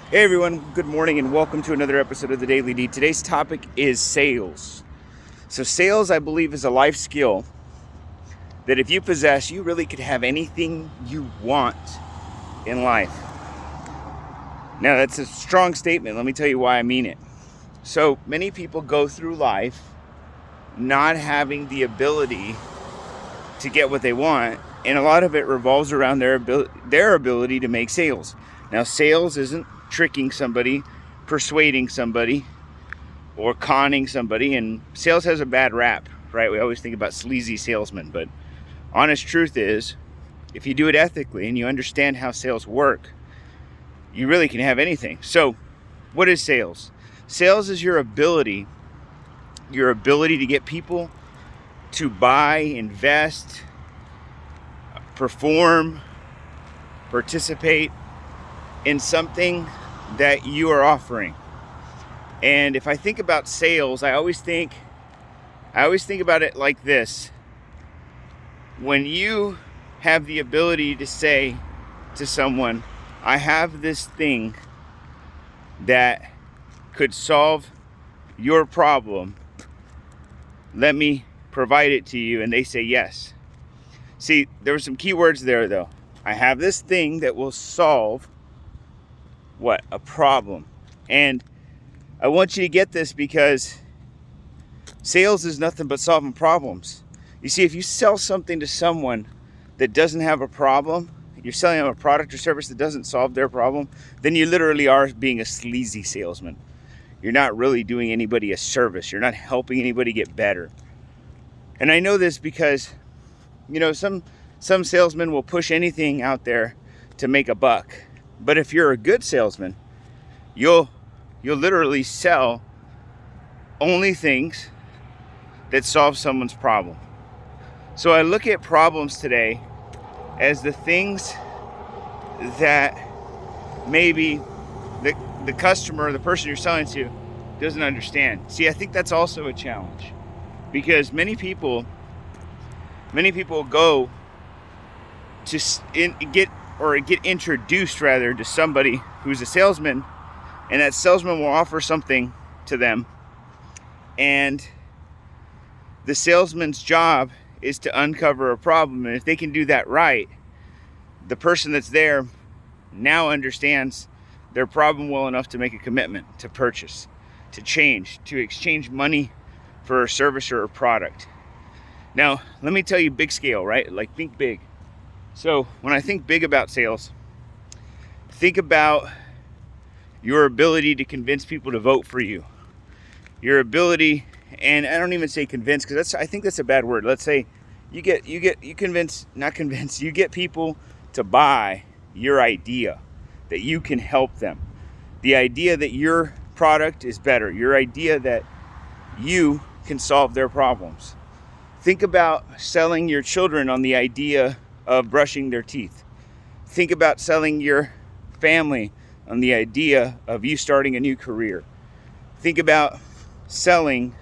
Hey everyone, good morning and welcome to another episode of the Daily D. Today's topic is sales. So sales, I believe, is a life skill that if you possess, you really could have anything you want in life. Now that's a strong statement. Let me tell you why I mean it. So many people go through life not having the ability to get what they want, and a lot of it revolves around their ability to make sales. Now sales isn't tricking somebody, persuading somebody, or conning somebody, and sales has a bad rap, right? We always think about sleazy salesmen, but honest truth is, if you do it ethically and you understand how sales work, you really can have anything. So what is sales? Sales is your ability to get people to buy, invest, perform, participate in something that you are offering. And if I think about sales, I always think about it like this. When you have the ability to say to someone, I have this thing that could solve your problem, let me provide it to you, and they say yes. See, there were some key words there though. I have this thing that will solve what? A problem. And I want you to get this because sales is nothing but solving problems. You see, if you sell something to someone that doesn't have a problem, you're selling them a product or service that doesn't solve their problem, then you literally are being a sleazy salesman. You're not really doing anybody a service. You're not helping anybody get better. And I know this because, some salesmen will push anything out there to make a buck. But if you're a good salesman, you'll literally sell only things that solve someone's problem. So I look at problems today as the things that maybe the customer, the person you're selling to, doesn't understand. See, I think that's also a challenge because many people go to get introduced rather to somebody who's a salesman, and that salesman will offer something to them, and the salesman's job is to uncover a problem. And if they can do that right, the person that's there now understands their problem well enough to make a commitment to purchase, to change, to exchange money for a service or a product. Now, let me tell you big scale, right? Like, think big. So when I think big about sales, think about your ability to convince people to vote for you. Your ability, and I don't even say convince because I think that's a bad word. Let's say you get people to buy your idea that you can help them. The idea that your product is better, your idea that you can solve their problems. Think about selling your children on the idea of brushing their teeth. Think about selling your family on the idea of you starting a new career. Think about selling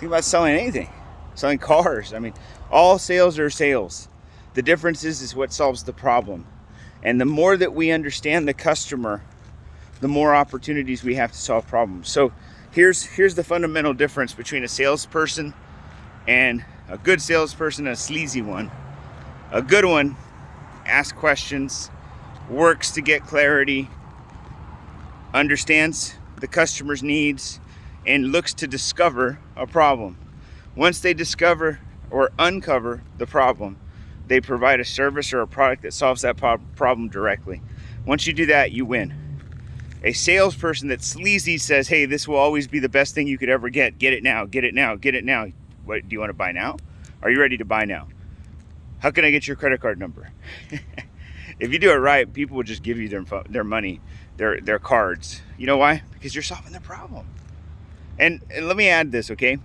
anything. Selling cars. I mean, all sales are sales. The difference is what solves the problem. And the more that we understand the customer, the more opportunities we have to solve problems. So here's the fundamental difference between a salesperson and a good salesperson and a sleazy one. A good one asks questions, works to get clarity, understands the customer's needs, and looks to discover a problem. Once they discover or uncover the problem, they provide a service or a product that solves that problem directly. Once you do that, you win. A salesperson that's sleazy says, hey, this will always be the best thing you could ever get. Get it now, get it now, get it now. What, do you want to buy now? Are you ready to buy now? How can I get your credit card number? If you do it right, people will just give you their money, their cards. You know why? Because you're solving their problem. And let me add this, okay?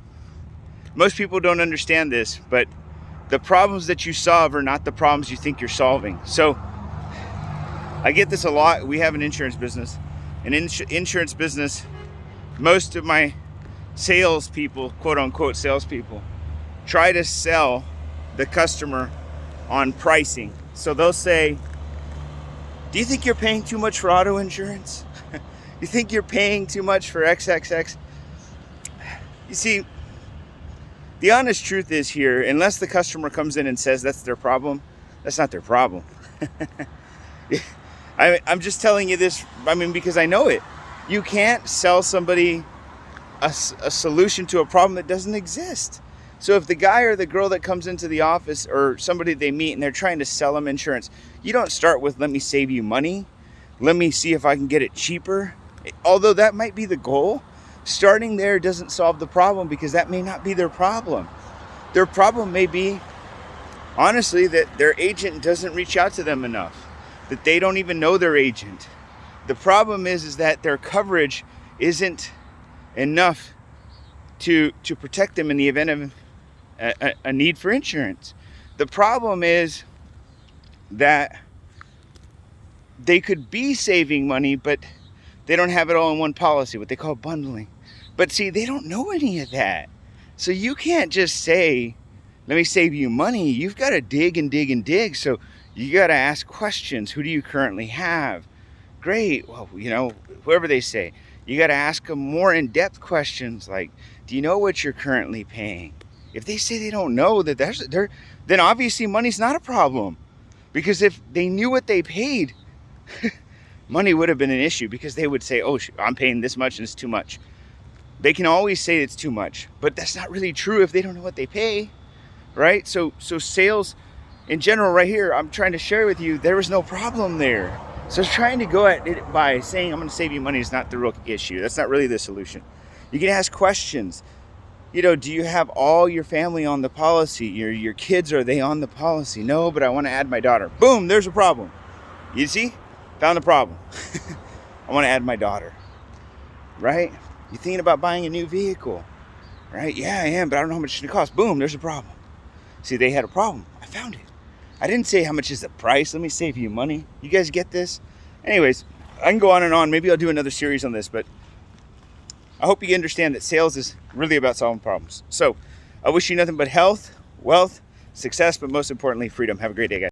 Most people don't understand this, but the problems that you solve are not the problems you think you're solving. So I get this a lot. We have an insurance business. An insurance business, most of my salespeople, quote unquote salespeople, try to sell the customer on pricing. So they'll say, Do you think you're paying too much for auto insurance? You think you're paying too much for XXX? You see, the honest truth is here, unless the customer comes in and says that's their problem, that's not their problem. I'm just telling you this, because I know it. You can't sell somebody a solution to a problem that doesn't exist. So if the guy or the girl that comes into the office or somebody they meet and they're trying to sell them insurance, you don't start with, let me save you money. Let me see if I can get it cheaper. Although that might be the goal, starting there doesn't solve the problem, because that may not be their problem. Their problem may be, honestly, that their agent doesn't reach out to them enough, that they don't even know their agent. The problem is that their coverage isn't enough to protect them in the event of a need for insurance. The problem is that they could be saving money, but they don't have it all in one policy, what they call bundling. But see, they don't know any of that. So you can't just say, let me save you money. You've got to dig and dig and dig. So you got to ask questions. Who do you currently have? Great. Well, whoever they say, you got to ask them more in-depth questions like, do you know what you're currently paying? If they say they don't know, then obviously money's not a problem. Because if they knew what they paid, money would have been an issue, because they would say, oh, I'm paying this much and it's too much. They can always say it's too much, but that's not really true if they don't know what they pay, right? So sales in general right here, I'm trying to share with you, there was no problem there. So trying to go at it by saying I'm going to save you money is not the real issue. That's not really the solution. You can ask questions. Do you have all your family on the policy? Your kids, are they on the policy? No, but I want to add my daughter. Boom, there's a problem. You see? Found a problem. I want to add my daughter. Right? You thinking about buying a new vehicle? Right? Yeah, I am, but I don't know how much it's going to cost. Boom, there's a problem. See, they had a problem. I found it. I didn't say how much is the price. Let me save you money. You guys get this? Anyways, I can go on and on. Maybe I'll do another series on this, but I hope you understand that sales is really about solving problems. So I wish you nothing but health, wealth, success, but most importantly, freedom. Have a great day, guys.